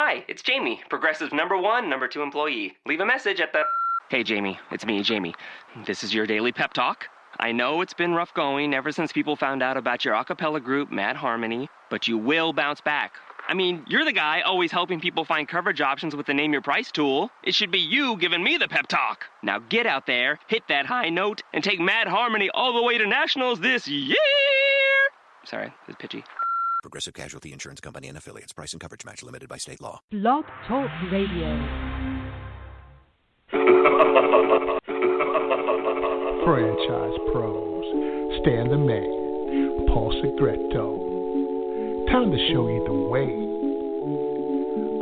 Hi, it's Jamie, Progressive #1, #2 employee. Leave a message at the... Hey, Jamie, it's me, Jamie. This is your daily pep talk. I know it's been rough going ever since people found out about your a cappella group, Mad Harmony, but you will bounce back. I mean, you're the guy always helping people find coverage options with the Name Your Price tool. It should be you giving me the pep talk. Now get out there, hit that high note, and take Mad Harmony all the way to nationals this year! Sorry, it's pitchy. Progressive Casualty Insurance Company and Affiliates. Price and coverage match limited by state law. Blog Talk Radio. Franchise pros. Stan the Man. Paul Segreto. Time to show you the way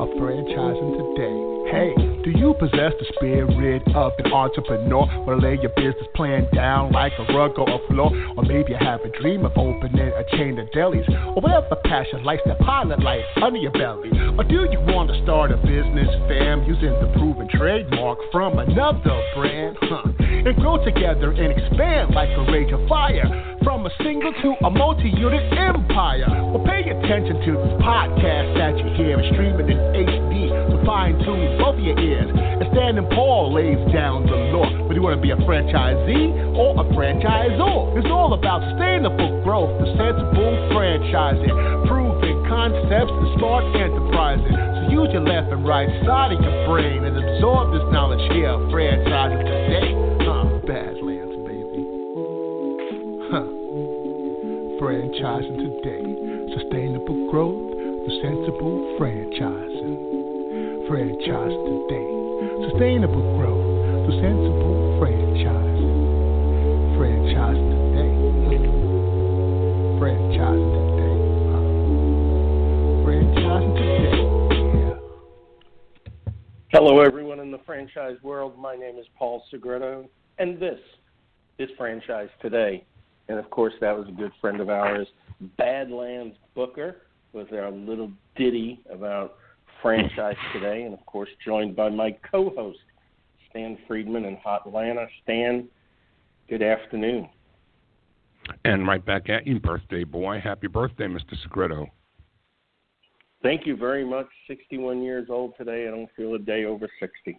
of franchising today. Hey, do you possess the spirit of an entrepreneur? Wanna lay your business plan down like a rug or a floor? Or maybe you have a dream of opening a chain of delis, or whatever passion lights that pilot light under your belly. Or do you want to start a business, fam, using the proven trademark from another brand? And grow together and expand like a rage of fire, from a single to a multi-unit empire. Well, pay attention to this podcast that you hear streaming in HD, so fine-tune both of your ears. And Stan and Paul lays down the law. Whether you want to be a franchisee or a franchisor, it's all about sustainable growth, the sensible franchising, proven concepts, and smart enterprising. So use your left and right side of your brain and absorb this knowledge here of franchising today. Badlands, baby. Franchising today. Sustainable growth, the sensible franchising. Franchise today. Sustainable growth, the sensible franchising. Franchise today. Franchising today. Franchising today. Yeah. Hello, everyone in the franchise world. My name is Paul Segreto, and this is Franchise Today. And, of course, that was a good friend of ours, Badlands Booker, with our little ditty about Franchise Today, and, of course, joined by my co-host, Stan Friedman in Hot Atlanta. Stan, good afternoon. And right back at you, birthday boy. Happy birthday, Mr. Segreto. Thank you very much. 61 years old today. I don't feel a day over 60.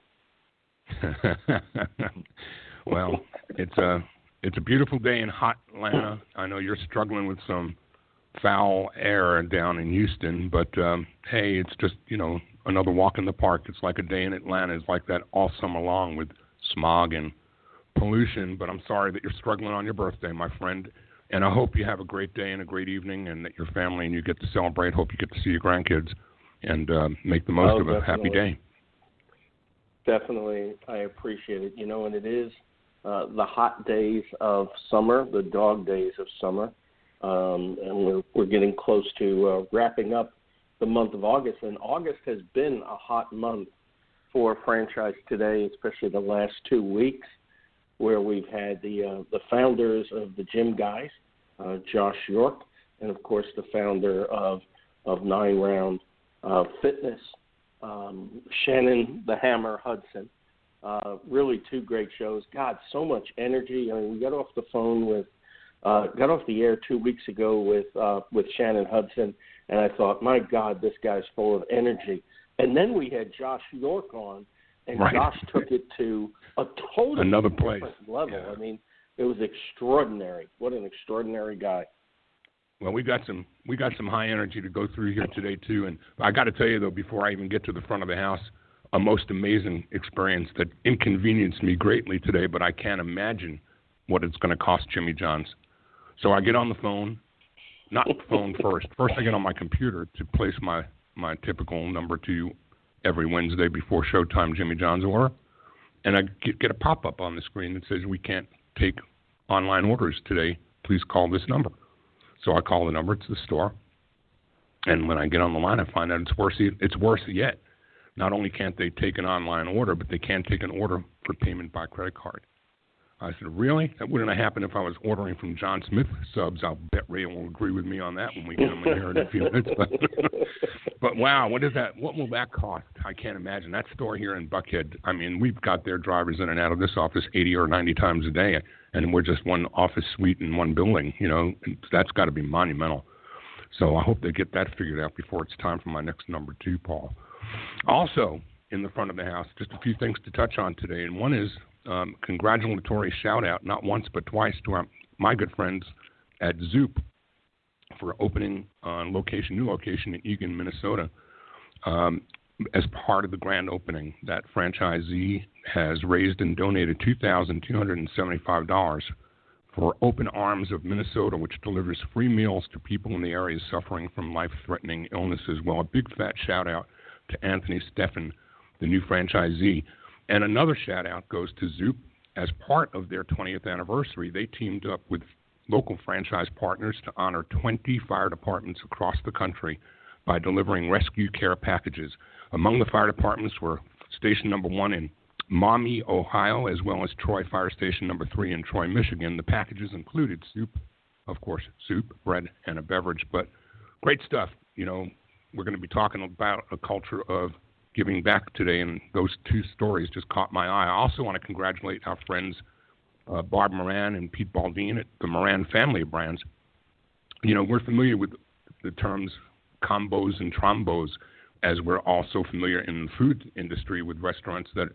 Well, it's a beautiful day in hot Atlanta. I know you're struggling with some foul air down in Houston, but hey, it's just, another walk in the park. It's like a day in Atlanta. It's like that all summer long with smog and pollution, but I'm sorry that you're struggling on your birthday, my friend, and I hope you have a great day and a great evening and that your family and you get to celebrate. Hope you get to see your grandkids and make the most of a happy day. Definitely. I appreciate it. And it is the hot days of summer, the dog days of summer. And we're getting close to wrapping up the month of August. And August has been a hot month for Franchise Today, especially the last 2 weeks, where we've had the founders of the Gym Guys, Josh York, and, of course, the founder of 9 Round Fitness, Shannon the Hammer Hudson. Really 2 great shows. God, so much energy. I mean, we got off the air 2 weeks ago with Shannon Hudson, and I thought, my God, this guy's full of energy. And then we had Josh York on, and right. Josh took it to a totally different level. Yeah. I mean, it was extraordinary. What an extraordinary guy. Well, we got some high energy to go through here today too, and I got to tell you though, before I even get to the front of the house, a most amazing experience that inconvenienced me greatly today, but I can't imagine what it's going to cost Jimmy John's. So I get on the phone, not the phone first. First I get on my computer to place my typical number to you every Wednesday before showtime Jimmy John's order. And I get a pop-up on the screen that says, we can't take online orders today. Please call this number. So I call the number. It's the store. And when I get on the line, I find out it's worse yet. Not only can't they take an online order, but they can't take an order for payment by credit card. I said, really? That wouldn't have happened if I was ordering from John Smith subs. I'll bet Ray will agree with me on that when we get him in here in a few minutes. But wow, what is that? What will that cost? I can't imagine. That store here in Buckhead, I mean, we've got their drivers in and out of this office 80 or 90 times a day, and we're just one office suite in one building. That's got to be monumental. So I hope they get that figured out before it's time for my next number 2, Paul. Also, in the front of the house, just a few things to touch on today, and one is congratulatory shout-out, not once but twice, to my good friends at Zoop for opening new location in Eagan, Minnesota. As part of the grand opening, that franchisee has raised and donated $2,275 for Open Arms of Minnesota, which delivers free meals to people in the area suffering from life-threatening illnesses. Well, a big fat shout-out to Anthony Steffen, the new franchisee. And another shout-out goes to Zoop. As part of their 20th anniversary, they teamed up with local franchise partners to honor 20 fire departments across the country by delivering rescue care packages. Among the fire departments were Station Number 1 in Maumee, Ohio, as well as Troy Fire Station Number 3 in Troy, Michigan. The packages included soup, of course, soup, bread, and a beverage. But great stuff. You know, we're going to be talking about a culture of giving back today, and those two stories just caught my eye. I also want to congratulate our friends Barb Moran and Pete Baldine at the Moran family of brands. You know, we're familiar with the terms combos and trombos, as we're also familiar in the food industry with restaurants that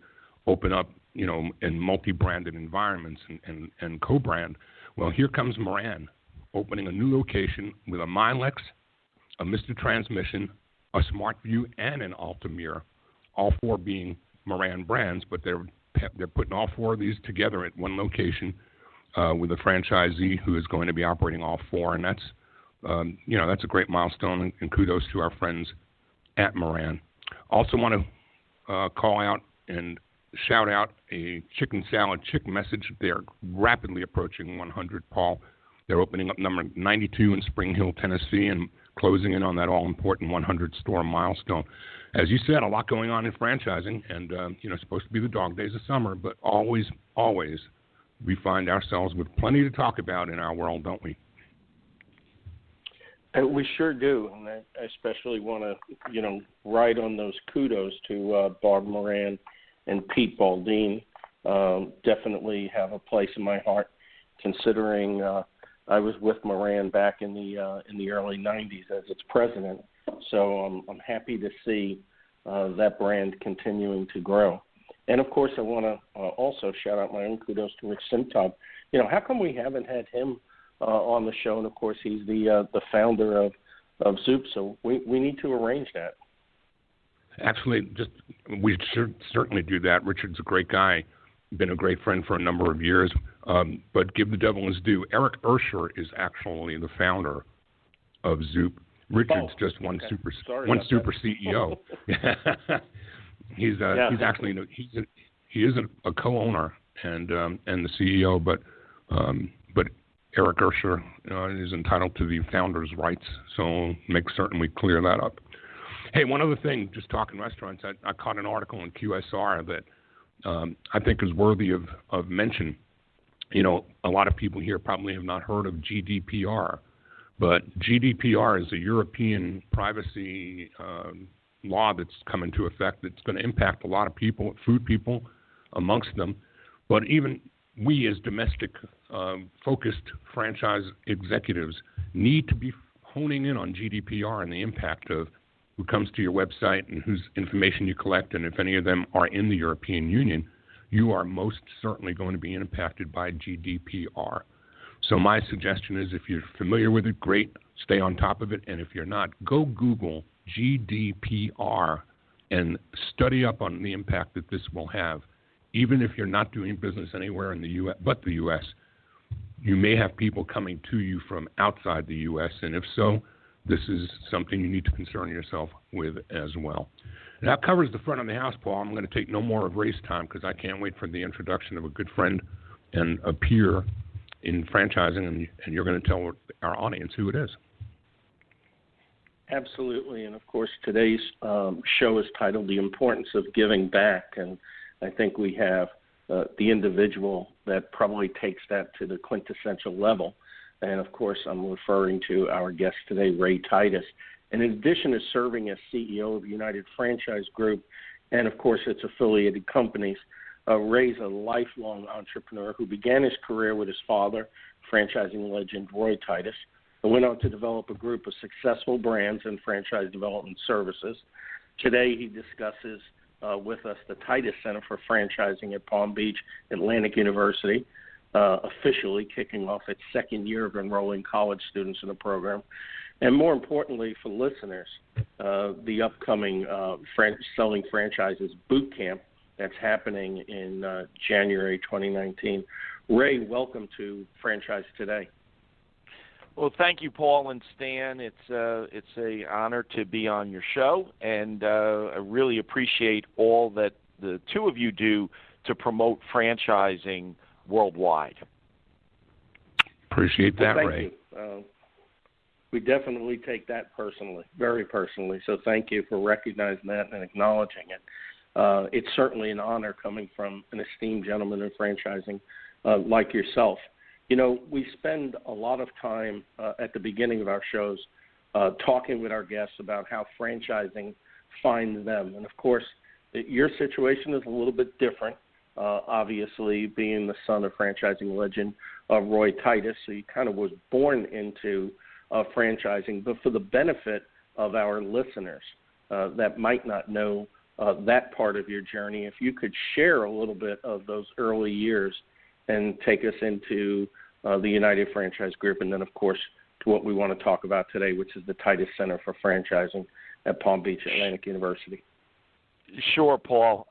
open up, you know, in multi-branded environments and co-brand. Well, here comes Moran opening a new location with a Milex, a Mr. Transmission, a SmartView, and an Altamira, all four being Moran brands, but they're putting all four of these together at one location with a franchisee who is going to be operating all four, and that's that's a great milestone, and kudos to our friends at Moran. Also want to call out and shout out a chicken salad chick message. They're rapidly approaching 100, Paul. They're opening up number 92 in Spring Hill, Tennessee, and closing in on that all-important 100-store milestone. As you said, a lot going on in franchising, and supposed to be the dog days of summer, but always we find ourselves with plenty to talk about in our world, don't we? And we sure do, and I especially want to, ride on those kudos to Barb Moran and Pete Baldine. Definitely have a place in my heart, considering I was with Moran back in the early '90s as its president. So I'm happy to see that brand continuing to grow. And of course, I want to also shout out my own kudos to Rick Simtob. How come we haven't had him on the show? And of course, he's the founder of Zoop. So we need to arrange that. Actually, we should certainly do that. Richard's a great guy, been a great friend for a number of years. But give the devil his due. Eric Ursher is actually the founder of Zoop. Richard's just one super CEO. He is a co-owner and the CEO, but Eric Ursher is entitled to the founder's rights. So make certain we clear that up. Hey, one other thing, just talking restaurants, I caught an article in QSR that I think is worthy of mention. A lot of people here probably have not heard of GDPR, but GDPR is a European privacy law that's come into effect that's going to impact a lot of people, food people amongst them. But even we as domestic focused franchise executives need to be honing in on GDPR and the impact of who comes to your website and whose information you collect, and if any of them are in the European Union, you are most certainly going to be impacted by GDPR. So my suggestion is, if you're familiar with it, great, stay on top of it, and if you're not, go Google GDPR and study up on the impact that this will have. Even if you're not doing business anywhere in the U.S. but the U.S., you may have people coming to you from outside the U.S., and if so, this is something you need to concern yourself with as well. And that covers the front of the house, Paul. I'm going to take no more of Ray's time because I can't wait for the introduction of a good friend and a peer in franchising, and you're going to tell our audience who it is. Absolutely, and of course today's show is titled The Importance of Giving Back, and I think we have the individual that probably takes that to the quintessential level. And, of course, I'm referring to our guest today, Ray Titus. And in addition to serving as CEO of United Franchise Group and, of course, its affiliated companies, Ray's a lifelong entrepreneur who began his career with his father, franchising legend Roy Titus, and went on to develop a group of successful brands and franchise development services. Today he discusses with us the Titus Center for Franchising at Palm Beach Atlantic University, officially kicking off its second year of enrolling college students in the program. And more importantly for listeners, the upcoming Selling Franchises Boot Camp that's happening in January 2019. Ray, welcome to Franchise Today. Well, thank you, Paul and Stan. It's an honor to be on your show, and I really appreciate all that the two of you do to promote franchising worldwide. Appreciate that, well, Ray. You. We definitely take that personally, very personally. So thank you for recognizing that and acknowledging it. It's certainly an honor coming from an esteemed gentleman in franchising like yourself. You know, we spend a lot of time at the beginning of our shows talking with our guests about how franchising finds them. And, of course, your situation is a little bit different, obviously being the son of franchising legend Roy Titus. So you kind of was born into franchising. But for the benefit of our listeners that might not know that part of your journey, if you could share a little bit of those early years and take us into the United Franchise Group, and then, of course, to what we want to talk about today, which is the Titus Center for Franchising at Palm Beach Atlantic University. Sure, Paul.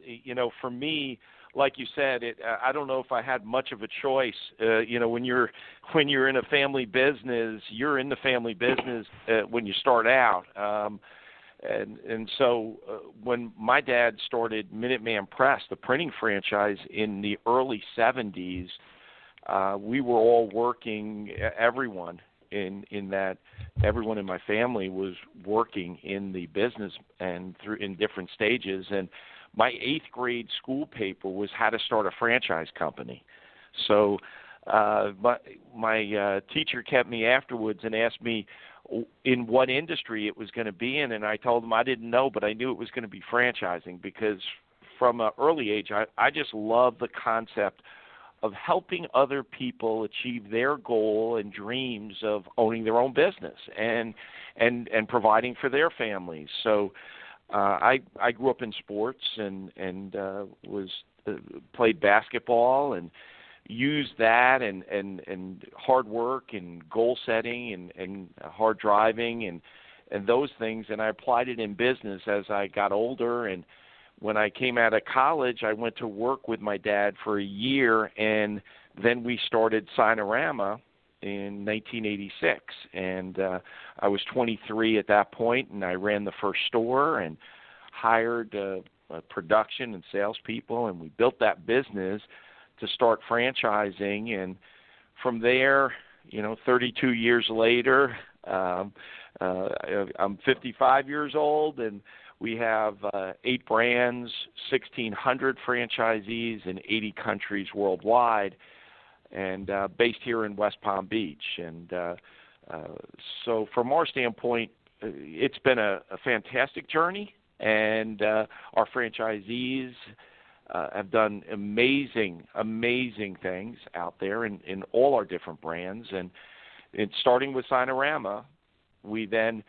You know, for me, like you said, I don't know if I had much of a choice. You know, when you're in a family business, you're in the family business when you start out. And so when my dad started Minuteman Press, the printing franchise, in the early 70s, we were all working, everyone in my family was working in the business and in different stages. And my 8th grade school paper was how to start a franchise company. So my teacher kept me afterwards and asked me in what industry it was going to be in, and I told him I didn't know, but I knew it was going to be franchising because from an early age I just love the concept of helping other people achieve their goal and dreams of owning their own business and providing for their families. So I grew up in sports and was played basketball and used that and hard work and goal setting and hard driving and those things, and I applied it in business as I got older. And when I came out of college, I went to work with my dad for a year, and then we started Signorama in 1986. And I was 23 at that point, and I ran the first store and hired production and salespeople, and we built that business to start franchising. And from there, you know, 32 years later, I'm 55 years old, and we have 8 brands, 1,600 franchisees in 80 countries worldwide, and based here in West Palm Beach. And so from our standpoint, it's been a fantastic journey, and our franchisees have done amazing things out there in all our different brands. And starting with Signorama, we then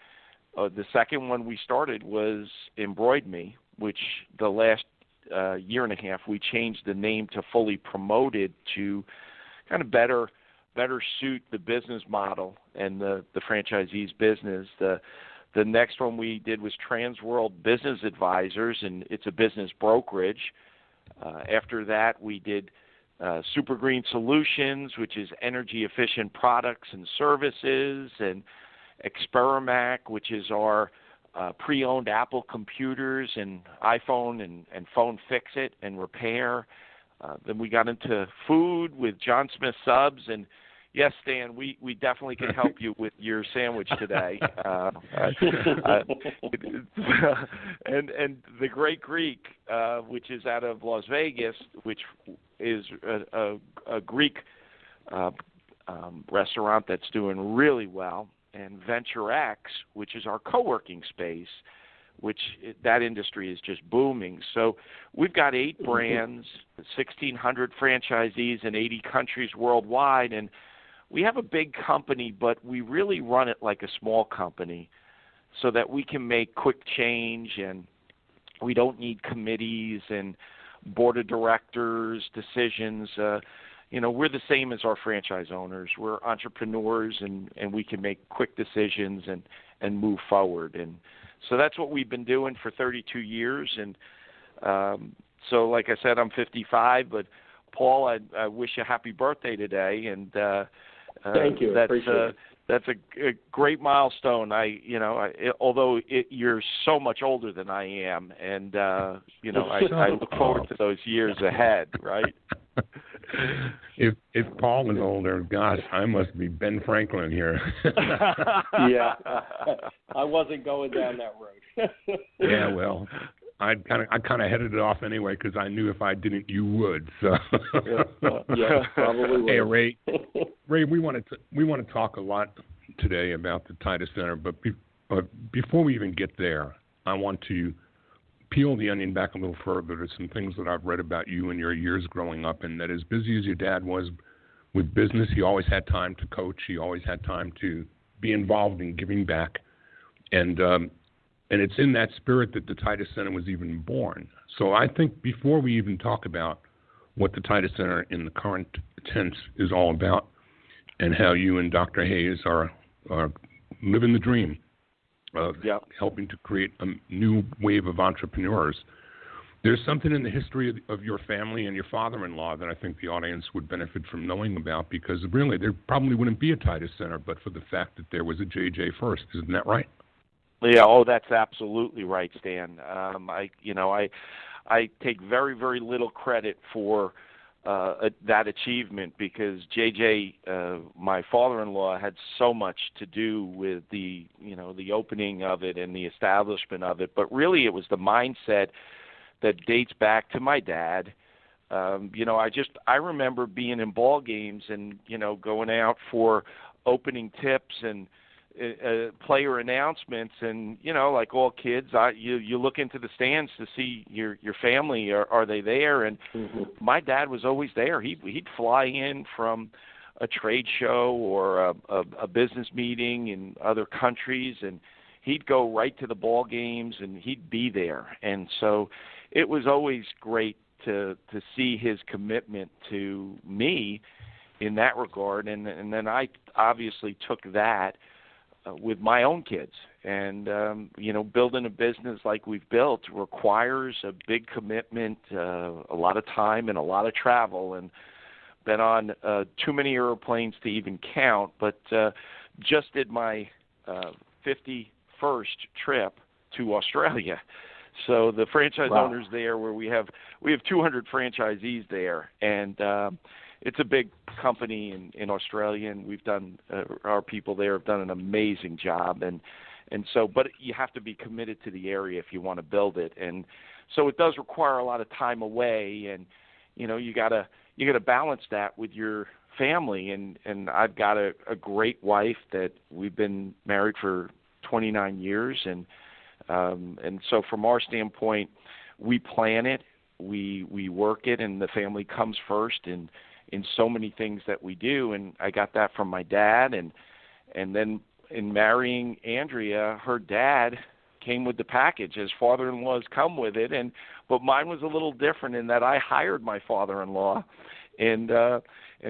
the second one we started was Embroid Me, which the last year and a half we changed the name to Fully Promoted to kind of better suit the business model and the franchisee's business. The next one we did was Trans World Business Advisors, and it's a business brokerage. After that, we did Super Green Solutions, which is energy-efficient products and services, and Experamac, which is our pre-owned Apple computers and iPhone and phone fix-it and repair. Then we got into food with John Smith Subs, and yes, Stan, we definitely can help you with your sandwich today. And the Great Greek, which is out of Las Vegas, which is a Greek restaurant that's doing really well, and Venture X, which is our co-working space, which that industry is just booming. So we've got 8 brands, 1,600 franchisees in 80 countries worldwide, and we have a big company, but we really run it like a small company. so that we can make quick change, and we don't need committees and board of directors decisions. We're the same as our franchise owners. We're entrepreneurs, and we can make quick decisions and move forward. And so that's what we've been doing for 32 years. And so, like I said, I'm 55, but Paul, I wish you a happy birthday today. And thank you. Appreciate it. That's a great milestone. Although you're so much older than I am, and I look forward to those years ahead. Right? If Paul is older, gosh, I must be Ben Franklin here. Yeah, I wasn't going down that road. Yeah, well, I kind of headed it off anyway because I knew if I didn't, you would. So yeah, probably would. Hey, Ray, we want to talk a lot today about the Titus Center, but before we even get there, I want to peel the onion back a little further to some things that I've read about you and your years growing up, and that as busy as your dad was with business, he always had time to coach. He always had time to be involved in giving back, and it's in that spirit that the Titus Center was even born. So I think before we even talk about what the Titus Center in the current tense is all about, and how you and Dr. Hayes are living the dream of helping to create a new wave of entrepreneurs. There's something in the history of your family and your father-in-law that I think the audience would benefit from knowing about, because really there probably wouldn't be a Titus Center but for the fact that there was a JJ first. Isn't that right? Yeah, that's absolutely right, Stan. I take very, very little credit for that achievement, because JJ, my father-in-law, had so much to do with the opening of it and the establishment of it. But really, it was the mindset that dates back to my dad. I remember being in ball games and going out for opening tips and player announcements, and like all kids, you look into the stands to see your family. Are they there? And my dad was always there. He'd fly in from a trade show or a business meeting in other countries, and he'd go right to the ball games, and he'd be there. And so it was always great to see his commitment to me in that regard. And then I obviously took that with my own kids. And, building a business like we've built requires a big commitment, a lot of time and a lot of travel, and been on too many airplanes to even count, but just did my 51st trip to Australia. So the franchise owners there, where we have 200 franchisees there, and it's a big company in Australia, and we've done our people there have done an amazing job, and so, but you have to be committed to the area if you want to build it, and so it does require a lot of time away, and you gotta balance that with your family, and I've got a great wife that we've been married for 29 years, and so from our standpoint, we plan it, we work it, and the family comes first in so many things that we do. And I got that from my dad, and then in marrying Andrea, her dad came with the package, as father-in-laws come with it, but mine was a little different in that I hired my father-in-law, and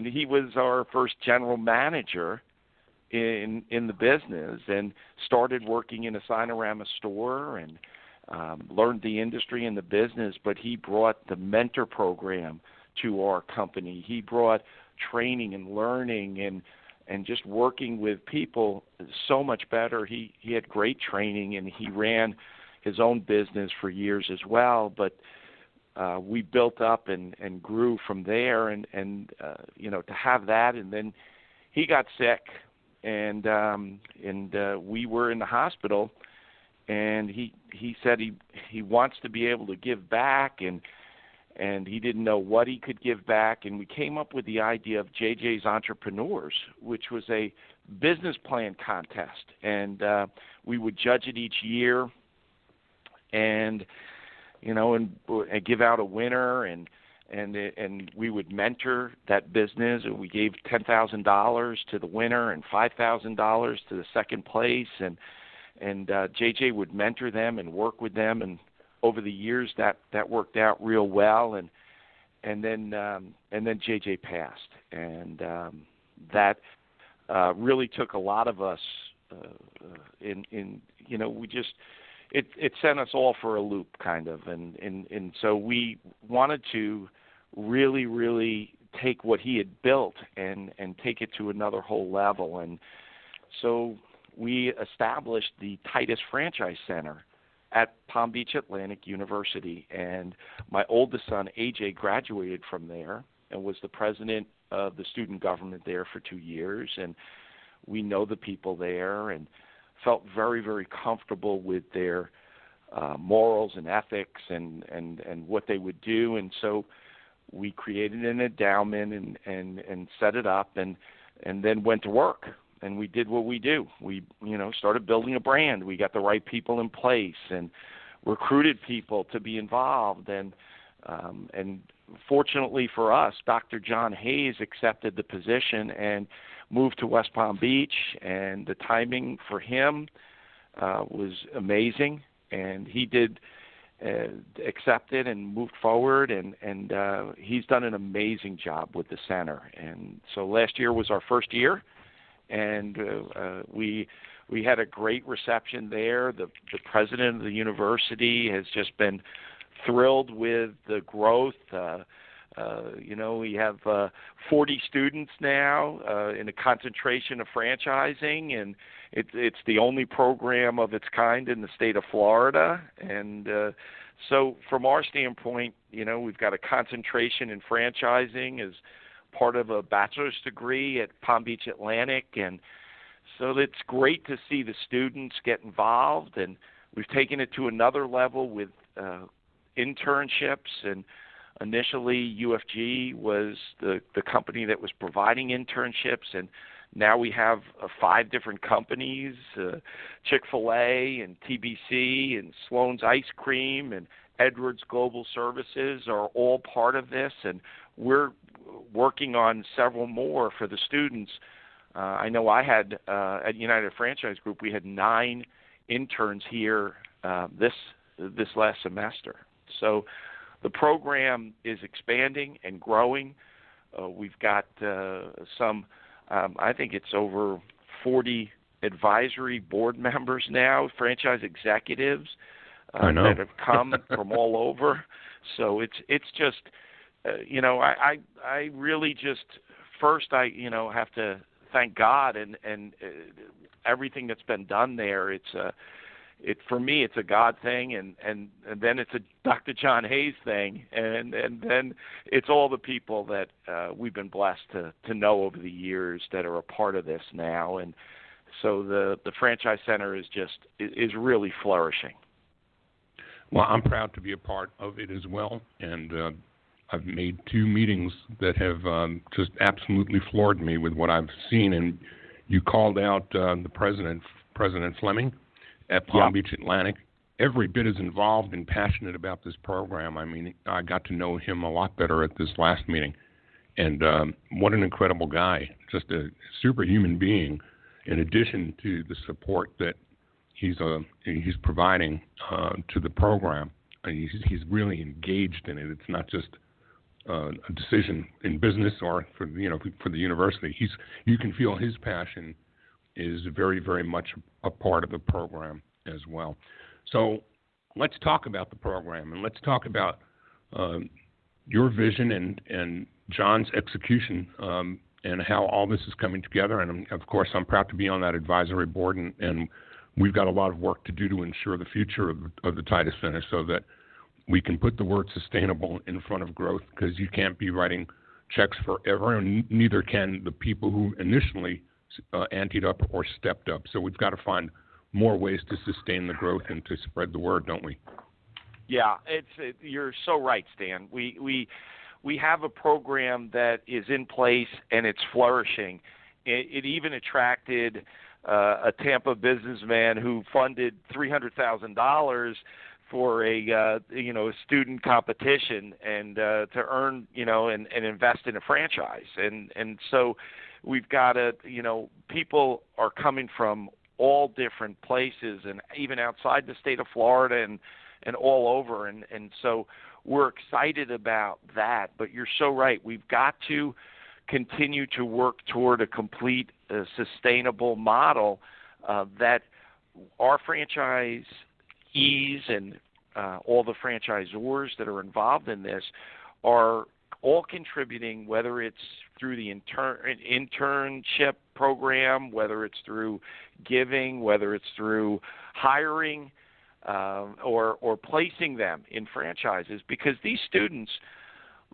he was our first general manager in the business, and started working in a Signorama store, and learned the industry and the business. But he brought the mentor program to our company. He brought training and learning and just working with people so much better. He had great training, and he ran his own business for years as well. But we built up and grew from there, and to have that. And then he got sick, and we were in the hospital, and he said he wants to be able to give back, and he didn't know what he could give back. And we came up with the idea of JJ's Entrepreneurs, which was a business plan contest, and we would judge it each year, and give out a winner, and we would mentor that business, and we gave $10,000 to the winner and $5,000 to the second place, and and JJ would mentor them and work with them, and over the years that worked out real well, and then JJ passed, and that really took a lot of us in we just it sent us all for a loop kind of, and so we wanted to really take what he had built and take it to another whole level, and so we established the Titus Franchise Center at Palm Beach Atlantic University, and my oldest son AJ graduated from there and was the president of the student government there for 2 years, and we know the people there and felt very comfortable with their morals and ethics and what they would do, and so we created an endowment and set it up and then went to work. And we did what we do. We, started building a brand. We got the right people in place and recruited people to be involved. And fortunately for us, Dr. John Hayes accepted the position and moved to West Palm Beach. And the timing for him was amazing. And he did accept it and moved forward. And he's done an amazing job with the center. And so last year was our first year. And we had a great reception there. The president of the university has just been thrilled with the growth. We have 40 students now in a concentration of franchising, and it's the only program of its kind in the state of Florida. And so from our standpoint, we've got a concentration in franchising as part of a bachelor's degree at Palm Beach Atlantic, and so it's great to see the students get involved, and we've taken it to another level with internships, and initially UFG was the company that was providing internships, and now we have 5 different companies, Chick-fil-A and TBC and Sloan's Ice Cream and Edwards Global Services are all part of this, and we're working on several more for the students. I know I had at United Franchise Group, we had 9 interns here this last semester. So the program is expanding and growing. We've got some, I think it's over 40 advisory board members now, franchise executives that have come from all over. So it's just, I really just first I have to thank God and everything that's been done there. For me it's a God thing, and then it's a Dr. John Hayes thing, and then it's all the people that we've been blessed to know over the years that are a part of this now, and so the franchise center is really flourishing. Well, I'm proud to be a part of it as well, and I've made 2 meetings that have just absolutely floored me with what I've seen. And you called out the President Fleming at Palm Beach Atlantic. Every bit as involved and passionate about this program. I mean, I got to know him a lot better at this last meeting. And what an incredible guy, just a superhuman being, in addition to the support that he's providing to the program. He's really engaged in it. It's not just a decision in business or for the university. You can feel his passion is very, very much a part of the program as well. So let's talk about the program, and let's talk about your vision and John's execution and how all this is coming together. And of course, I'm proud to be on that advisory board, and we've got a lot of work to do to ensure the future of the Titus Center so that we can put the word sustainable in front of growth, because you can't be writing checks forever, and neither can the people who initially anteed up or stepped up. So we've got to find more ways to sustain the growth and to spread the word, don't we? Yeah, you're so right, Stan. We have a program that is in place and it's flourishing. It even attracted a Tampa businessman who funded $300,000 for a student competition and to earn and invest in a franchise, and so we've got people are coming from all different places and even outside the state of Florida and all over. And so we're excited about that. But you're so right. We've got to continue to work toward a complete sustainable model that our franchisees and all the franchisors that are involved in this are all contributing, whether it's through the internship program, whether it's through giving, whether it's through hiring or placing them in franchises. Because these students,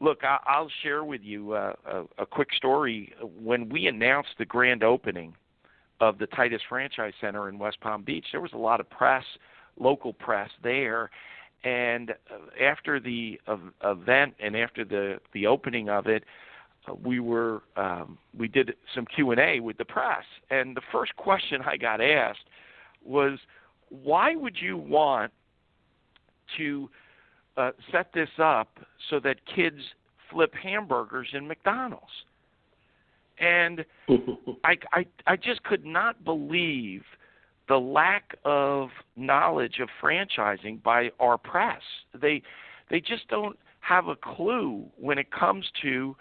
look, I'll share with you a quick story. When we announced the grand opening of the Titus Franchise Center in West Palm Beach, there was a lot of press, local press there. And after the event and after the opening of it, we did some Q&A with the press. And the first question I got asked was, why would you want to set this up so that kids flip hamburgers in McDonald's? And I just could not believe the lack of knowledge of franchising by our press. They just don't have a clue when it comes to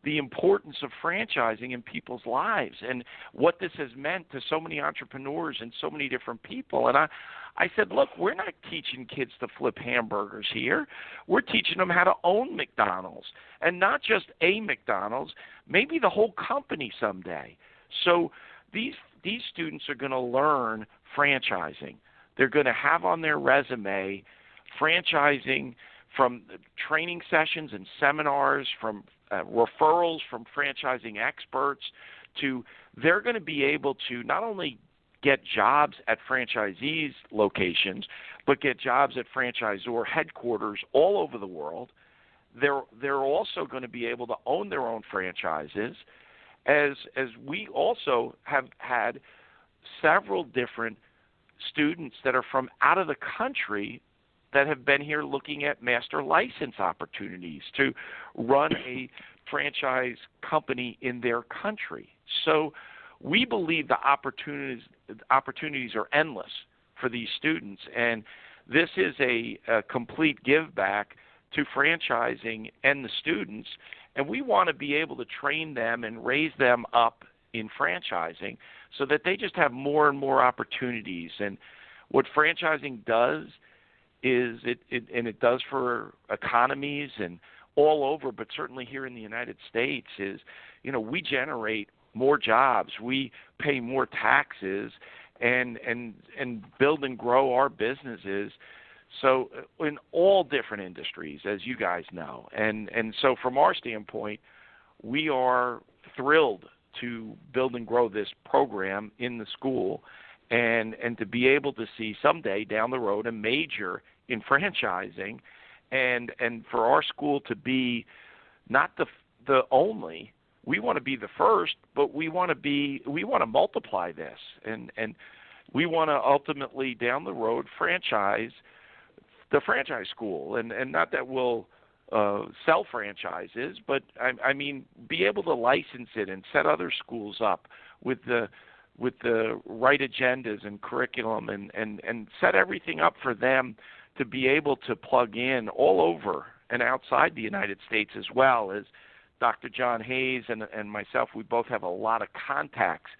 the importance of franchising in people's lives and what this has meant to so many entrepreneurs and so many different people. And I said, look, we're not teaching kids to flip hamburgers here. We're teaching them how to own McDonald's, and not just a McDonald's, maybe the whole company someday. So these students are going to learn franchising. They're going to have on their resume franchising from training sessions and seminars, from referrals from franchising experts, to they're going to be able to not only get jobs at franchisees' locations, but get jobs at franchisor headquarters all over the world. They're also going to be able to own their own franchises, as we also have had several different students that are from out of the country that have been here looking at master license opportunities to run a franchise company in their country. So we believe the opportunities are endless for these students, and this is a complete give back to franchising and the students, and we want to be able to train them and raise them up in franchising so that they just have more and more opportunities. And what franchising does is it does for economies and all over, but certainly here in the United States, is, we generate more jobs, we pay more taxes, and build and grow our businesses. So in all different industries, as you guys know. And so from our standpoint, we are thrilled to build and grow this program in the school and to be able to see someday down the road a major in franchising, and for our school to be not the only. We want to be the first, but we want to multiply this, and we want to ultimately down the road franchise the franchise school, and not that we'll sell franchises, but I mean be able to license it and set other schools up with the right agendas and curriculum, and set everything up for them to be able to plug in all over and outside the United States, as well as Dr. John Hayes and myself. We both have a lot of contacts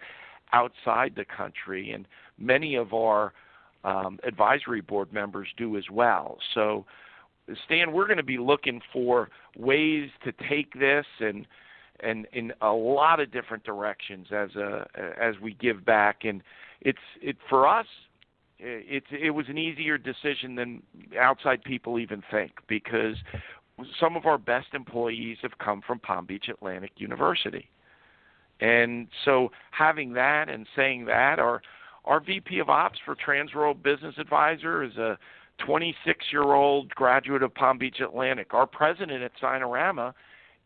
outside the country, and many of our advisory board members do as well. So, Stan, we're going to be looking for ways to take this and in a lot of different directions as we give back. And for us, it was an easier decision than outside people even think, because some of our best employees have come from Palm Beach Atlantic University. And so having that and saying that, our VP of Ops for Transworld Business Advisor is a 26-year-old graduate of Palm Beach Atlantic. Our president at Sinorama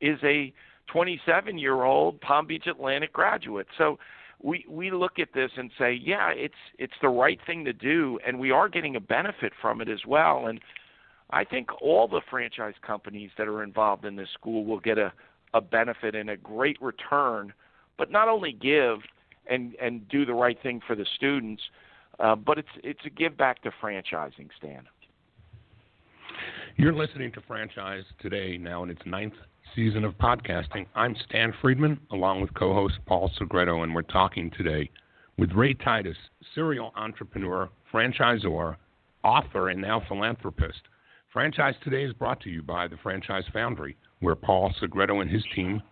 is a 27-year-old Palm Beach Atlantic graduate. So we look at this and say, yeah, it's the right thing to do, and we are getting a benefit from it as well. And I think all the franchise companies that are involved in this school will get a benefit and a great return, but not only give and do the right thing for the students. But it's a give back to franchising, Stan. You're listening to Franchise Today, now in its 9th season of podcasting. I'm Stan Friedman, along with co-host Paul Segreto, and we're talking today with Ray Titus, serial entrepreneur, franchisor, author, and now philanthropist. Franchise Today is brought to you by the Franchise Foundry, where Paul Segreto and his team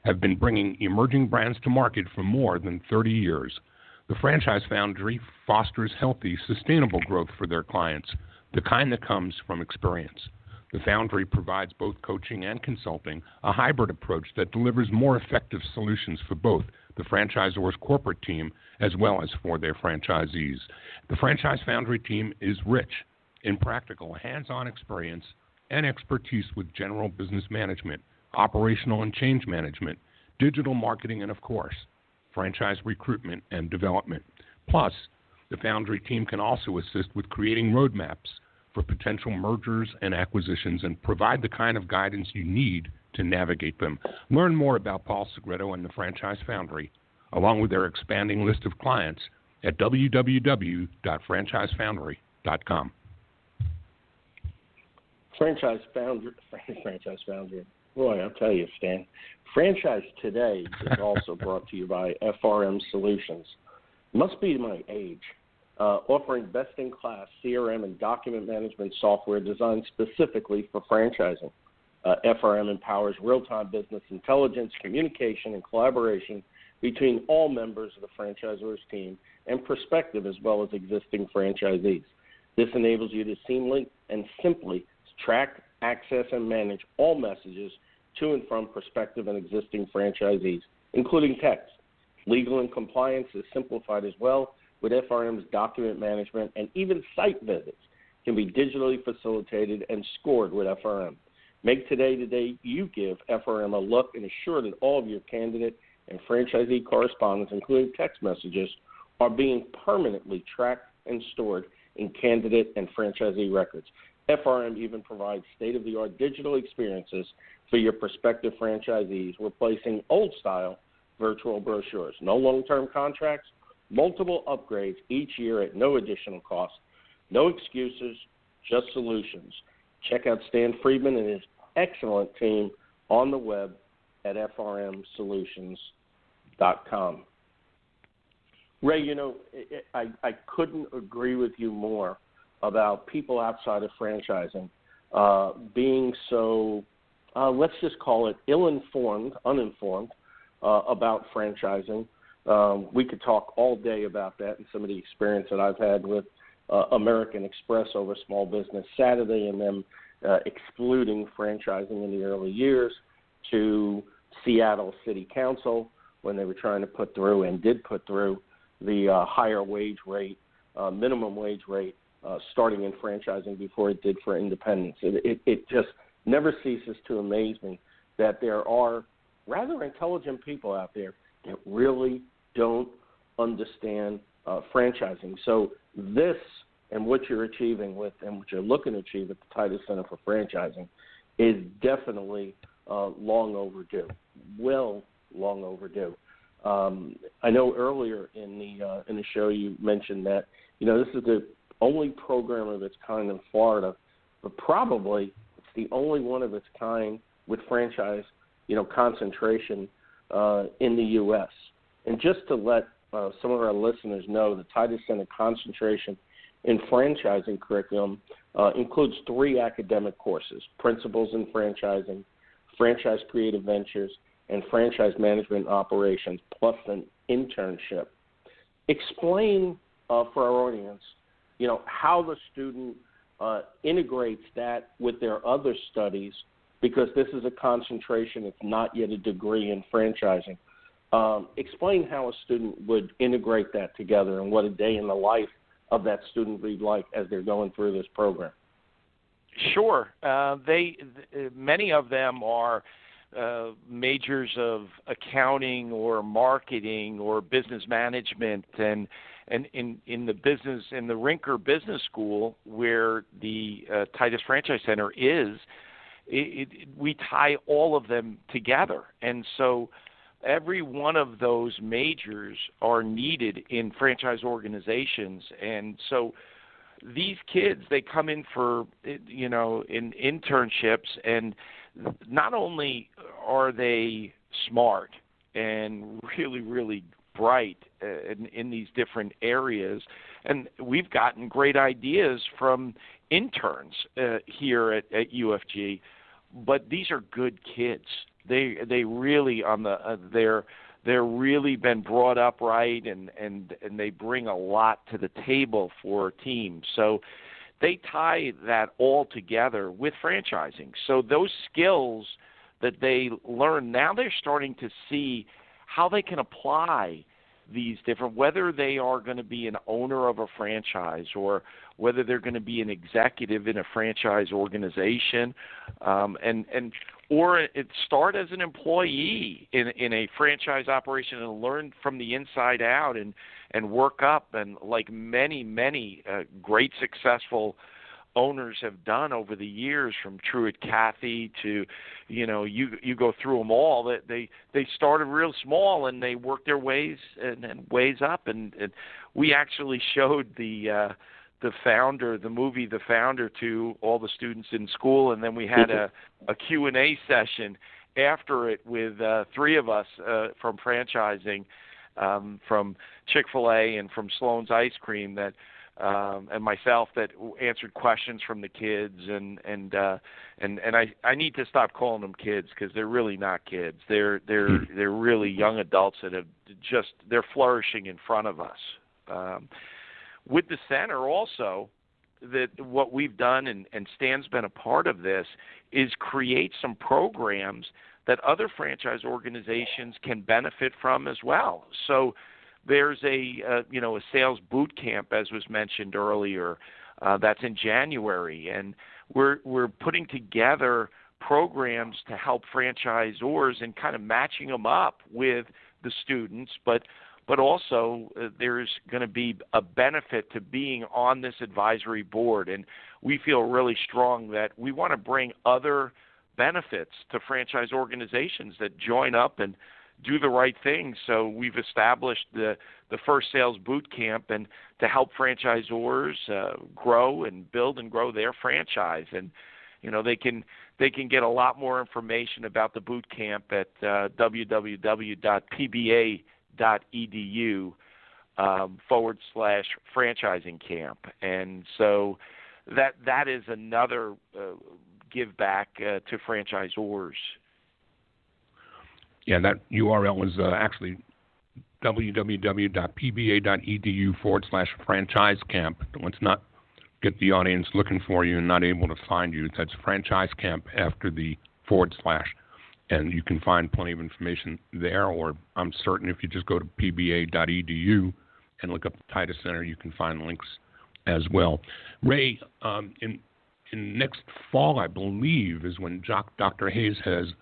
have been bringing emerging brands to market for more than 30 years. The Franchise Foundry fosters healthy, sustainable growth for their clients, the kind that comes from experience. The Foundry provides both coaching and consulting, a hybrid approach that delivers more effective solutions for both the franchisor's corporate team as well as for their franchisees. The Franchise Foundry team is rich in practical, hands-on experience and expertise with general business management, operational and change management, digital marketing, and, of course, franchise recruitment and development. Plus, the Foundry team can also assist with creating roadmaps for potential mergers and acquisitions and provide the kind of guidance you need to navigate them. Learn more about Paul Segreto and the Franchise Foundry, along with their expanding list of clients, at www.franchisefoundry.com. Franchise Foundry. Boy, I'll tell you, Stan. Franchise Today is also brought to you by FRM Solutions. Must be my age. Offering best-in-class CRM and document management software designed specifically for franchising. FRM empowers real-time business intelligence, communication, and collaboration between all members of the franchisor's team and prospective as well as existing franchisees. This enables you to seamlessly and simply track, access, and manage all messages to and from prospective and existing franchisees, including text. Legal and compliance is simplified as well with FRM's document management, and even site visits can be digitally facilitated and scored with FRM. Make today the day you give FRM a look and assure that all of your candidate and franchisee correspondence, including text messages, are being permanently tracked and stored in candidate and franchisee records. FRM even provides state-of-the-art digital experiences for your prospective franchisees, replacing old-style virtual brochures. No long-term contracts, multiple upgrades each year at no additional cost. No excuses, just solutions. Check out Stan Friedman and his excellent team on the web at frmsolutions.com. Ray, you know, I couldn't agree with you more about people outside of franchising being so, let's just call it uninformed about franchising. We could talk all day about that and some of the experience that I've had with American Express over Small Business Saturday and them excluding franchising in the early years, to Seattle City Council when they were trying to put through and did put through the higher wage rate, minimum wage rate, starting in franchising before it did for independents. It just never ceases to amaze me that there are rather intelligent people out there that really don't understand franchising. So this and what you're achieving with and what you're looking to achieve at the Titus Center for Franchising is definitely long overdue, well long overdue. I know earlier in the show you mentioned that, you know, this is the only program of its kind in Florida, but probably it's the only one of its kind with franchise, you know, concentration in the U.S. And just to let some of our listeners know, the Titus Center concentration in franchising curriculum includes 3 academic courses: Principles in Franchising, Franchise Creative Ventures, and Franchise Management Operations, plus an internship. Explain for our audience, you know, how the student integrates that with their other studies, because this is a concentration, it's not yet a degree in franchising. Explain how a student would integrate that together and what a day in the life of that student would be like as they're going through this program. Sure. Many of them are majors of accounting or marketing or business management, and in the business, in the Rinker Business School, where the Titus Franchise Center is, we tie all of them together. And so every one of those majors are needed in franchise organizations. And so these kids, they come in for, in internships, and not only are they smart and really, really bright in these different areas, and we've gotten great ideas from interns here at UFG, but these are good kids. They really they're really been brought up right, and they bring a lot to the table for teams. So they tie that all together with franchising. So those skills that they learn, now they're starting to see how they can apply these different, whether they are going to be an owner of a franchise or whether they're going to be an executive in a franchise organization, or it start as an employee in a franchise operation and learn from the inside out and work up, and like many great successful owners have done over the years, from Truett Cathy to, you go through them all. That they started real small and they worked their ways and ways up. And we actually showed the Founder, the movie The Founder, to all the students in school, and then we had a Q&A session after it with three of us from franchising, from Chick-fil-A and from Sloan's Ice Cream, that and myself, that answered questions from the kids, and I need to stop calling them kids, because they're really not kids. They're really young adults that they're flourishing in front of us. With the center also, that what we've done, and Stan's been a part of this, is create some programs that other franchise organizations can benefit from as well. So there's a sales boot camp, as was mentioned earlier, that's in January, and we're putting together programs to help franchisors and kind of matching them up with the students, but also there's going to be a benefit to being on this advisory board, and we feel really strong that we want to bring other benefits to franchise organizations that join up and do the right thing. So we've established the first sales boot camp, and to help franchisors grow and build and grow their franchise. And they can get a lot more information about the boot camp at www.pba.edu /franchising camp. And so that is another give back to franchisors. Yeah, that URL is actually www.pba.edu /franchise camp. Let's not get the audience looking for you and not able to find you. That's franchise camp after the /. And you can find plenty of information there, or I'm certain if you just go to pba.edu and look up the Titus Center, you can find links as well. Ray, in next fall, I believe, is when Dr. Hayes has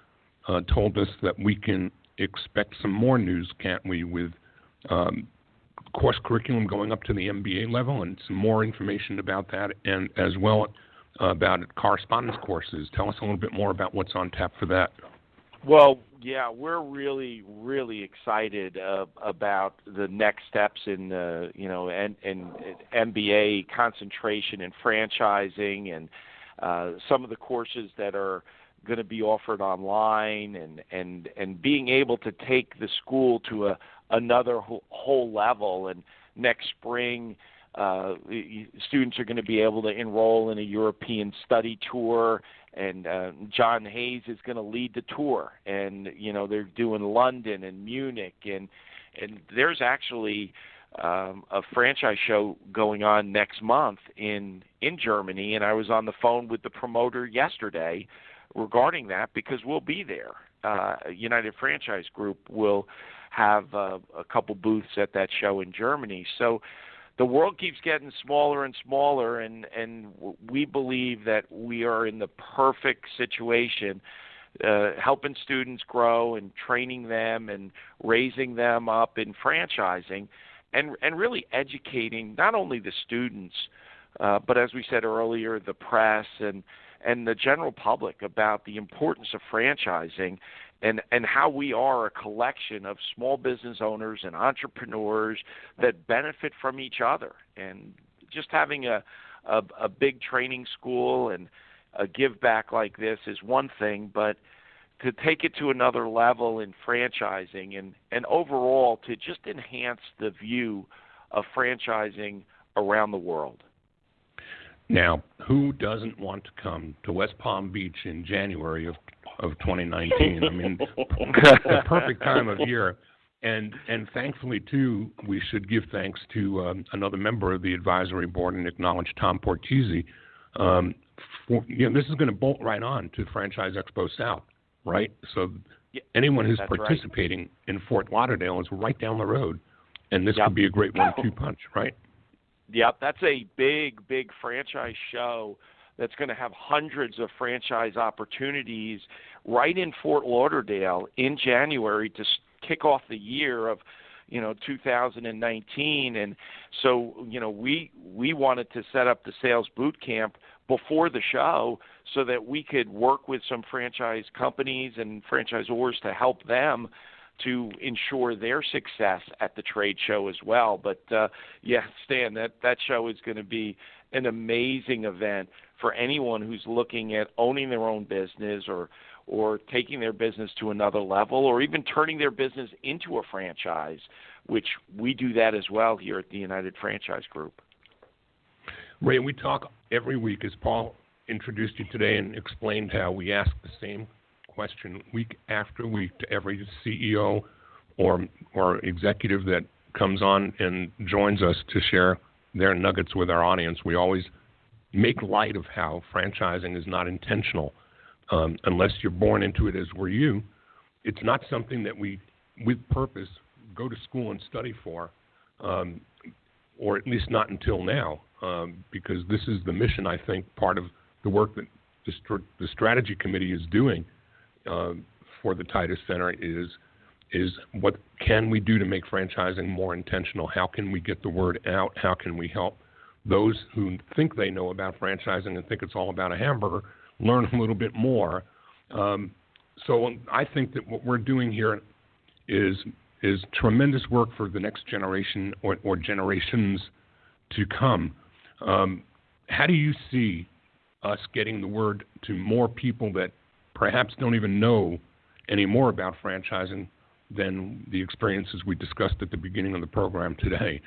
told us that we can expect some more news, can't we, with course curriculum going up to the MBA level, and some more information about that, and as well about correspondence courses. Tell us a little bit more about what's on tap for that. Well, yeah, we're really, really excited about the next steps in MBA concentration in franchising, and some of the courses that are going to be offered online, and being able to take the school to another whole level. And next spring, students are going to be able to enroll in a European study tour, and John Hayes is going to lead the tour. And they're doing London and Munich, and there's actually a franchise show going on next month in Germany. And I was on the phone with the promoter yesterday regarding that, because we'll be there. United Franchise Group will have a couple booths at that show in Germany. So the world keeps getting smaller and smaller, and we believe that we are in the perfect situation, helping students grow and training them and raising them up in franchising, and really educating not only the students, but as we said earlier, the press and the general public about the importance of franchising, and how we are a collection of small business owners and entrepreneurs that benefit from each other. And just having a big training school and a give back like this is one thing, but to take it to another level in franchising and overall to just enhance the view of franchising around the world. Now, who doesn't want to come to West Palm Beach in January of 2019? I mean, the perfect time of year. And thankfully, too, we should give thanks to another member of the advisory board and acknowledge Tom Portese. This is going to bolt right on to Franchise Expo South, right? So anyone who's participating in Fort Lauderdale is right down the road, and this could be a great 1-2 punch, right? Yep, that's a big franchise show that's going to have hundreds of franchise opportunities right in Fort Lauderdale in January to kick off the year of 2019. And so we wanted to set up the sales boot camp before the show so that we could work with some franchise companies and franchisors to help them to ensure their success at the trade show as well. But Stan, that show is going to be an amazing event for anyone who's looking at owning their own business or taking their business to another level, or even turning their business into a franchise, which we do that as well here at the United Franchise Group. Ray, we talk every week, as Paul introduced you today and explained how we ask the same question week after week to every CEO or executive that comes on and joins us to share their nuggets with our audience. We always make light of how franchising is not intentional. Unless you're born into it as were you, it's not something that we, with purpose, go to school and study for, or at least not until now, because this is the mission, I think, part of the work that the strategy committee is doing for the Titus Center is what can we do to make franchising more intentional? How can we get the word out? How can we help those who think they know about franchising and think it's all about a hamburger learn a little bit more? So I think that what we're doing here is tremendous work for the next generation or generations to come. How do you see us getting the word to more people that perhaps don't even know any more about franchising than the experiences we discussed at the beginning of the program today?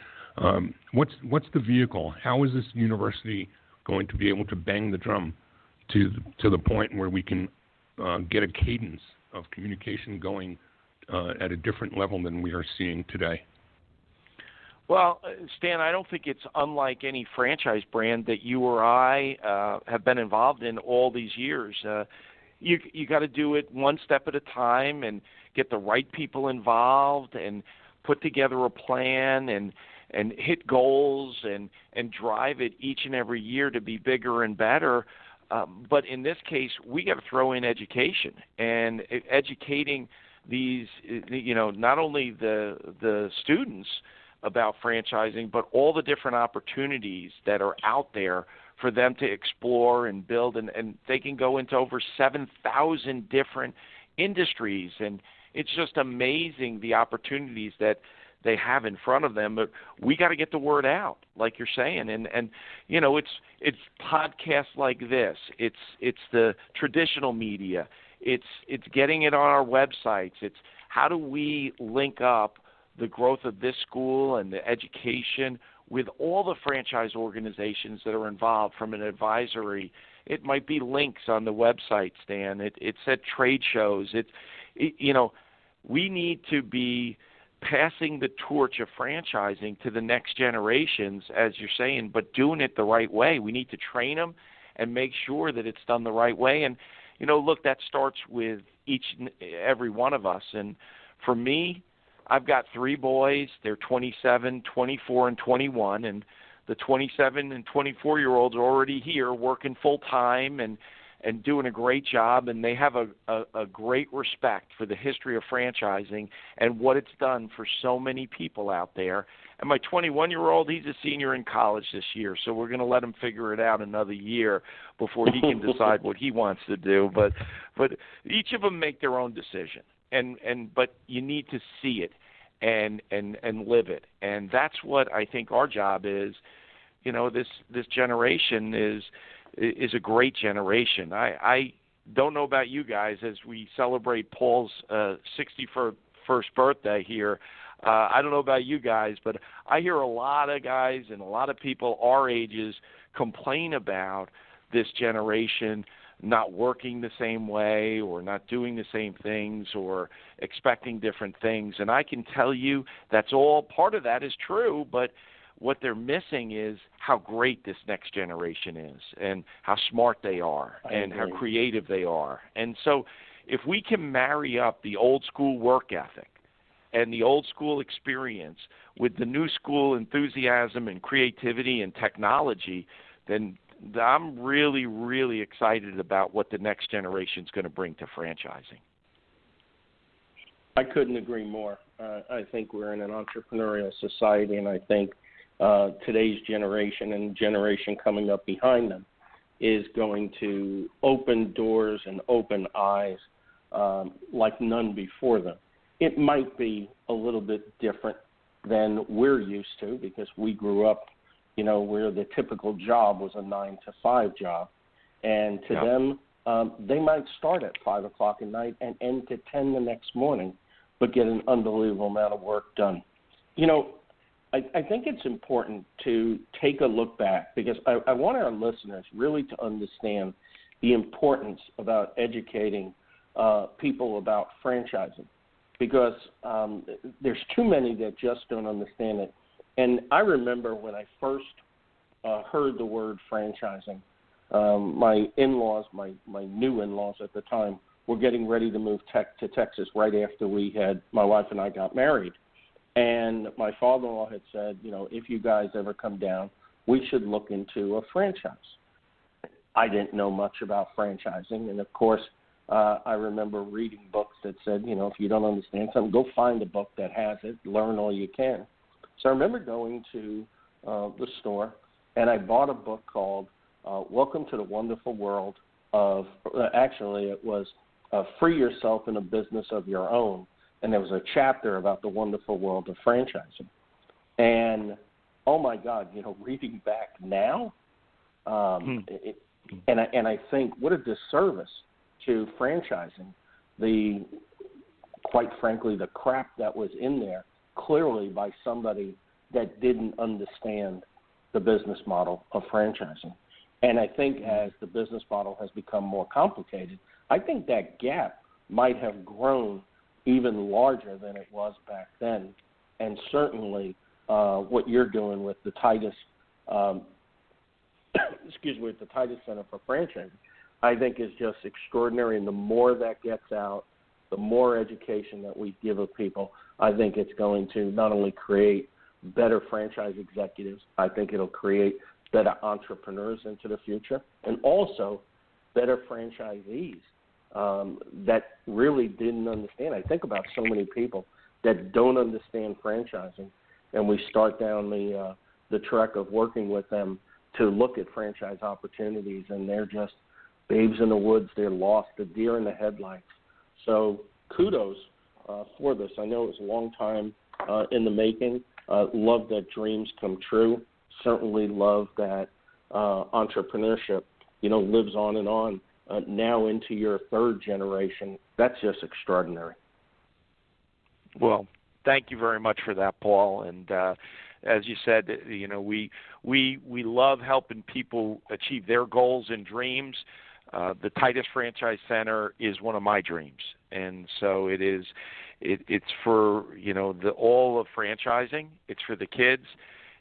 What's the vehicle? How is this university going to be able to bang the drum to the point where we can get a cadence of communication going at a different level than we are seeing today? Well, Stan, I don't think it's unlike any franchise brand that you or I have been involved in all these years. You got to do it one step at a time and get the right people involved and put together a plan and hit goals and drive it each and every year to be bigger and better. But in this case, we got to throw in education and educating these, not only the students about franchising, but all the different opportunities that are out there for them to explore and build, and they can go into over 7,000 different industries, and it's just amazing the opportunities that they have in front of them. But we got to get the word out, like you're saying, and it's podcasts like this, it's the traditional media, it's getting it on our websites, it's how do we link up the growth of this school and the education with all the franchise organizations that are involved from an advisory. It might be links on the website, Stan. It's at trade shows. We need to be passing the torch of franchising to the next generations, as you're saying, but doing it the right way. We need to train them and make sure that it's done the right way. And, look, that starts with each and every one of us. And for me, I've got 3 boys. They're 27, 24, and 21, and the 27 and 24-year-olds are already here working full-time and and doing a great job, and they have a great respect for the history of franchising and what it's done for so many people out there. And my 21-year-old, he's a senior in college this year, so we're going to let him figure it out another year before he can decide what he wants to do. But each of them make their own decision, but you need to see it and live it, and that's what I think our job is. You know, this generation is a great generation. I don't know about you guys as we celebrate Paul's 61st birthday here. I don't know about you guys, but I hear a lot of guys and a lot of people our ages complain about this generation not working the same way or not doing the same things or expecting different things. And I can tell you that's all part of that is true, but what they're missing is how great this next generation is and how smart they are and how creative they are. And so if we can marry up the old school work ethic and the old school experience with the new school enthusiasm and creativity and technology, then I'm really, really excited about what the next generation is going to bring to franchising. I couldn't agree more. I think we're in an entrepreneurial society, and I think today's generation and generation coming up behind them is going to open doors and open eyes like none before them. It might be a little bit different than we're used to because we grew up, you know, where the typical job was a 9-to-5 job. And to them, they might start at 5 o'clock at night and end at 10 the next morning, but get an unbelievable amount of work done. You know, I think it's important to take a look back because I want our listeners really to understand the importance about educating people about franchising because there's too many that just don't understand it. And I remember when I first heard the word franchising, my in-laws, my new in-laws at the time, were getting ready to move to Texas right after my wife and I got married. And my father-in-law had said, you know, if you guys ever come down, we should look into a franchise. I didn't know much about franchising. And, of course, I remember reading books that said, you know, if you don't understand something, go find a book that has it, learn all you can. So I remember going to the store, and I bought a book called Welcome to the Wonderful World of, actually it was Free Yourself in a Business of Your Own. And there was a chapter about the wonderful world of franchising. And, oh, my God, you know, reading back now, and I think what a disservice to franchising, quite frankly, the crap that was in there, clearly by somebody that didn't understand the business model of franchising. And I think as the business model has become more complicated, I think that gap might have grown even larger than it was back then. And certainly what you're doing with the Titus, with the Titus Center for Franchising, I think is just extraordinary. And the more that gets out, the more education that we give of people, I think it's going to not only create better franchise executives, I think it'll create better entrepreneurs into the future, and also better franchisees that really didn't understand. I think about so many people that don't understand franchising, and we start down the trek of working with them to look at franchise opportunities, and they're just babes in the woods. They're lost, the deer in the headlights. So kudos for this. I know it was a long time in the making. Love that dreams come true. Certainly love that entrepreneurship, you know, lives on and on. Now into your third generation. That's just extraordinary. Well, thank you very much for that, Paul. And as you said, you know, we love helping people achieve their goals and dreams. The Titus Franchise Center is one of my dreams, and so it is. It's for, you know, all of franchising. It's for the kids.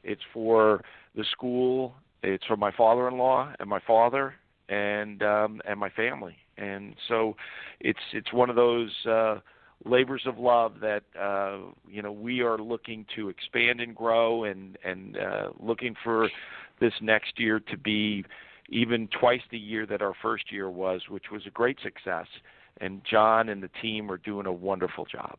It's for the school. It's for my father-in-law and my father and my family. And so it's one of those labors of love that you know, we are looking to expand and grow and looking for this next year to be, even twice the year that our first year was, which was a great success. And John and the team are doing a wonderful job.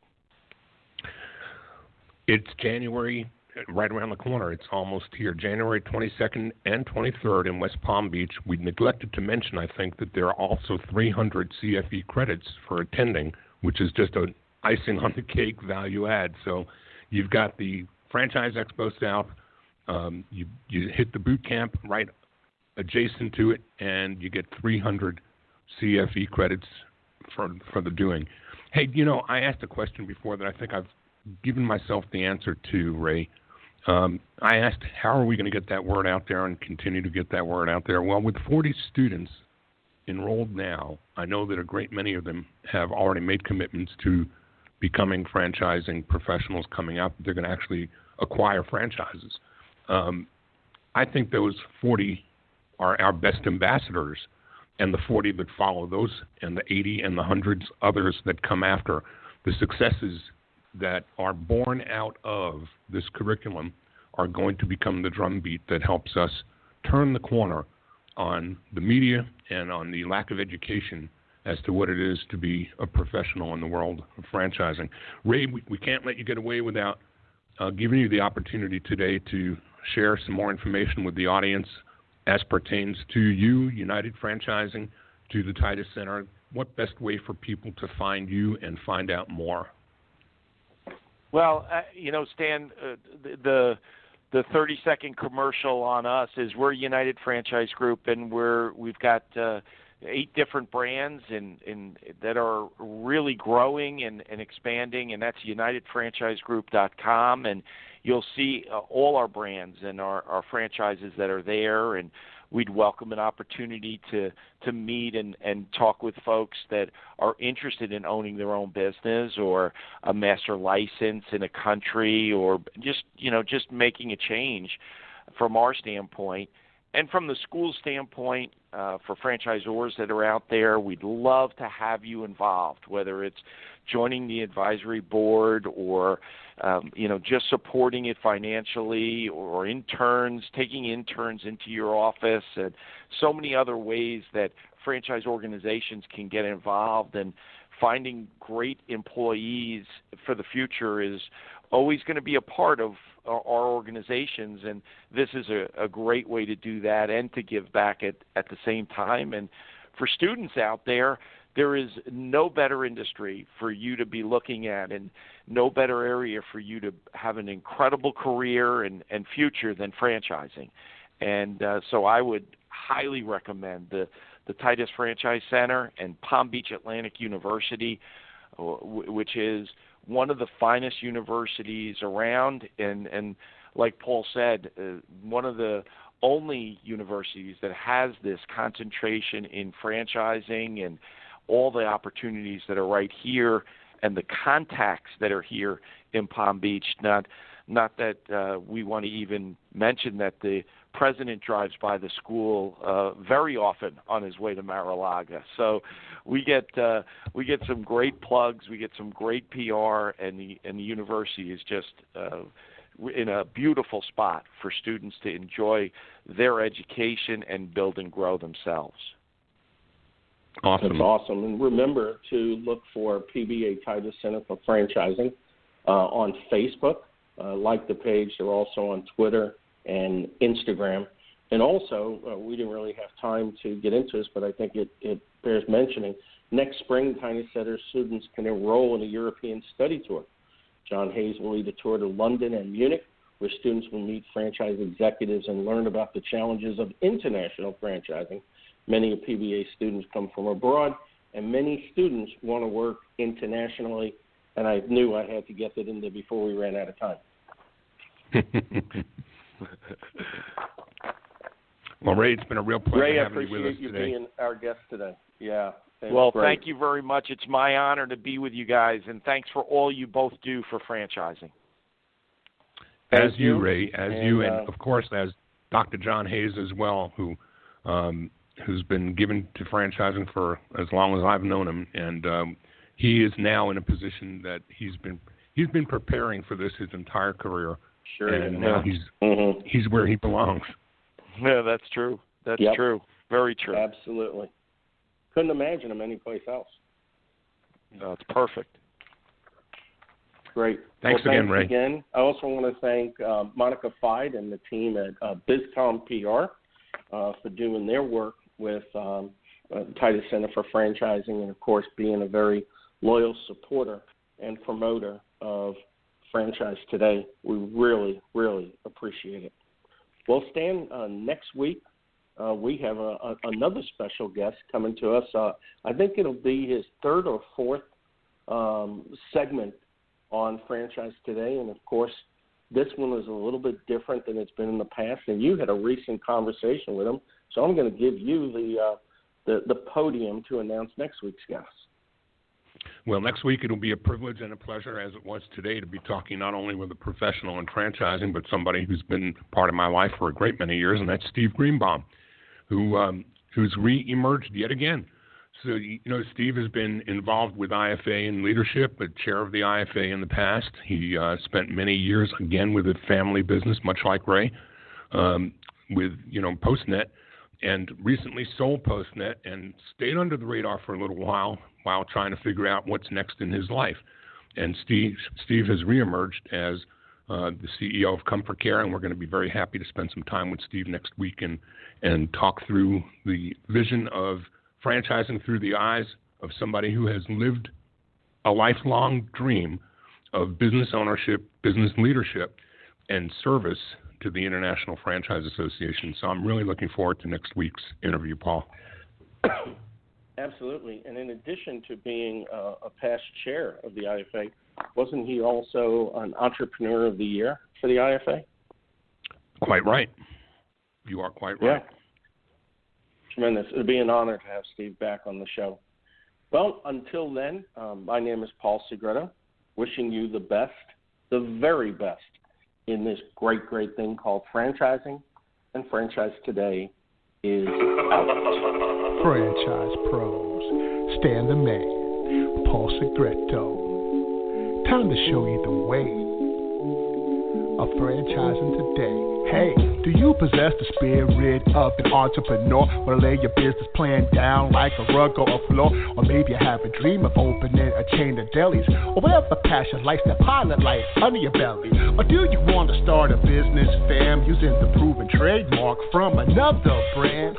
It's January, right around the corner. It's almost here. January 22nd and 23rd in West Palm Beach. We neglected to mention, I think, that there are also 300 CFE credits for attending, which is just an icing on the cake value add. So you've got the Franchise Expo South. You hit the boot camp right adjacent to it, and you get 300 CFE credits for the doing. Hey, I asked a question before that I think I've given myself the answer to, Ray. I asked, how are we going to get that word out there and continue to get that word out there? Well, with 40 students enrolled now, I know that a great many of them have already made commitments to becoming franchising professionals coming up. They're going to actually acquire franchises. I think those 40 are our best ambassadors, and the 40 that follow those, and the 80 and the hundreds others that come after, the successes that are born out of this curriculum are going to become the drumbeat that helps us turn the corner on the media and on the lack of education as to what it is to be a professional in the world of franchising. Ray, we can't let you get away without giving you the opportunity today to share some more information with the audience as pertains to you, United Franchising, to the Titus Center. What best way for people to find you and find out more? Well, Stan, the 30-second commercial on us is we're United Franchise Group, and we've got 8 different brands and that are really growing and expanding, and that's UnitedFranchiseGroup.com, and you'll see all our brands and our franchises that are there, and we'd welcome an opportunity to meet and talk with folks that are interested in owning their own business or a master license in a country, or just making a change from our standpoint. And from the school standpoint, for franchisors that are out there, we'd love to have you involved, whether it's joining the advisory board or, just supporting it financially, or interns, taking interns into your office, and so many other ways that franchise organizations can get involved. And finding great employees for the future is always going to be a part of our organizations, and this is a great way to do that and to give back at the same time. And for students out there, there is no better industry for you to be looking at, and no better area for you to have an incredible career and future than franchising. And so I would highly recommend the Titus Franchise Center and Palm Beach Atlantic University, which is one of the finest universities around, and like Paul said, one of the only universities that has this concentration in franchising and all the opportunities that are right here and the contacts that are here in Palm Beach. Not that we want to even mention that the president drives by the school very often on his way to Mar-a-Lago. So we get some great plugs, we get some great PR, and the university is just in a beautiful spot for students to enjoy their education and build and grow themselves. Awesome. That's awesome. And remember to look for PBA Titus Center for Franchising on Facebook. Like the page. They're also on Twitter and Instagram. And also, we didn't really have time to get into this, but I think it bears mentioning. Next spring, Titus Center students can enroll in a European study tour. John Hayes will lead a tour to London and Munich, where students will meet franchise executives and learn about the challenges of international franchising. Many of PBA students come from abroad, and many students want to work internationally, and I knew I had to get that in there before we ran out of time. Well, Ray, it's been a real pleasure Ray, having you with us appreciate you today. being our guest today. Yeah. Well, great. Thank you very much. It's my honor to be with you guys, and thanks for all you both do for franchising. As Thank you, you. Ray, as you, and of course as Dr. John Hayes as well, who's been given to franchising for as long as I've known him, and he is now in a position that he's been preparing for this his entire career. Sure. And now he's where he belongs. Yeah, that's true. That's true. Very true. Absolutely. Couldn't imagine them anyplace else. No, it's perfect. Great. Thanks again, Ray. Again. I also want to thank Monica Fide and the team at BizCom PR for doing their work with Titus Center for Franchising, and, of course, being a very loyal supporter and promoter of Franchise Today. We really, really appreciate it. Well, Stan, next week we have another special guest coming to us. I think it'll be his third or fourth segment on Franchise Today, and, of course, this one is a little bit different than it's been in the past, and you had a recent conversation with him, so I'm going to give you the podium to announce next week's guest. Well, next week it'll be a privilege and a pleasure, as it was today, to be talking not only with a professional in franchising, but somebody who's been part of my life for a great many years, and that's Steve Greenbaum, who's re-emerged yet again. So, you know, Steve has been involved with IFA in leadership, a chair of the IFA in the past. He spent many years, again, with a family business, much like Ray, with, you know, Postnet, and recently sold Postnet and stayed under the radar for a little while trying to figure out what's next in his life. And Steve has reemerged as the CEO of Comfort Care, and we're going to be very happy to spend some time with Steve next week and talk through the vision of franchising through the eyes of somebody who has lived a lifelong dream of business ownership, business leadership, and service to the International Franchise Association. So I'm really looking forward to next week's interview, Paul. Absolutely. And in addition to being a past chair of the IFA, wasn't he also an Entrepreneur of the Year for the IFA? Quite right. You are quite right. Yeah. Tremendous. It would be an honor to have Steve back on the show. Well, until then, my name is Paul Segreto, wishing you the best, the very best, in this great, great thing called franchising. And Franchise Today is out. Franchise pros, Stan the Man, Paul Segreto. Time to show you the way of franchising today. Hey, do you possess the spirit of an entrepreneur? Or lay your business plan down like a rug or a floor? Or maybe you have a dream of opening a chain of delis, or whatever passion lights that pilot light under your belly. Or do you want to start a business, fam, using the proven trademark from another brand?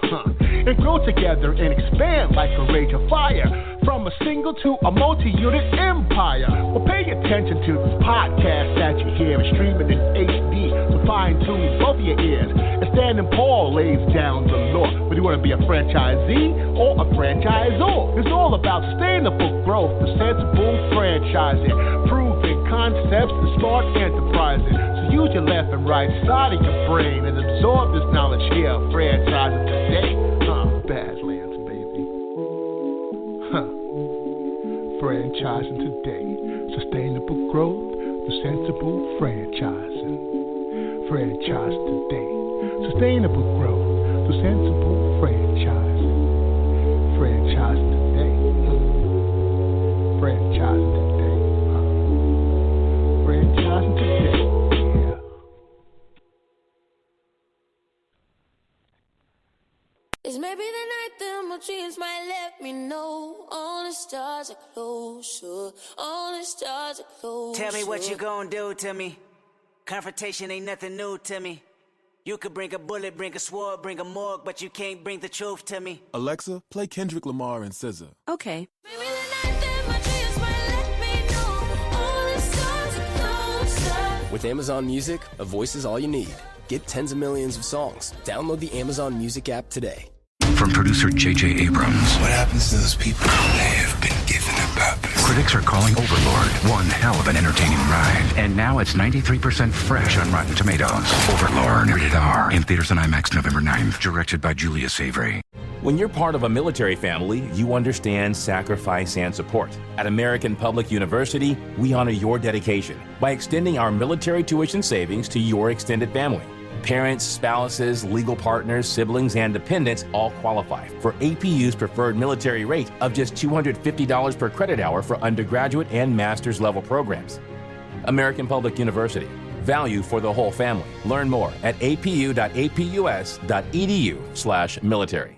And grow together and expand like a rage of fire, from a single to a multi-unit empire. Well, pay attention to this podcast that you hear and streaming in HD, so fine-tune both of your ears. And Stan and Paul lays down the law. Whether you want to be a franchisee or a franchisor, it's all about sustainable growth, the sensible franchising, proven concepts, the smart enterprising. So use your left and right side of your brain and absorb this knowledge here, franchising today. Badlands, baby. Franchising today. Sustainable growth, the sensible franchising. Franchise today. Sustainable growth, the sensible franchising. Franchising today. Franchising today. Franchising today. Yeah. It's maybe the night that my dreams might let me know all the stars are closer, all the stars are closer. Tell me what you gonna do to me. Confrontation ain't nothing new to me. You could bring a bullet, bring a sword, bring a morgue, but you can't bring the truth to me. Alexa, play Kendrick Lamar and SZA. Okay. Maybe the night that my dreams might let me know all the stars are closer. With Amazon Music, a voice is all you need. Get tens of millions of songs. Download the Amazon Music app today. From producer J.J. Abrams. What happens to those people who have been given a purpose? Critics are calling Overlord one hell of an entertaining ride. And now it's 93% fresh on Rotten Tomatoes. Overlord, rated R. In theaters and IMAX November 9th. Directed by Julia Savory. When you're part of a military family, you understand sacrifice and support. At American Public University, we honor your dedication by extending our military tuition savings to your extended family. Parents, spouses, legal partners, siblings, and dependents all qualify for APU's preferred military rate of just $250 per credit hour for undergraduate and master's level programs. American Public University. Value for the whole family. Learn more at apu.apus.edu/military.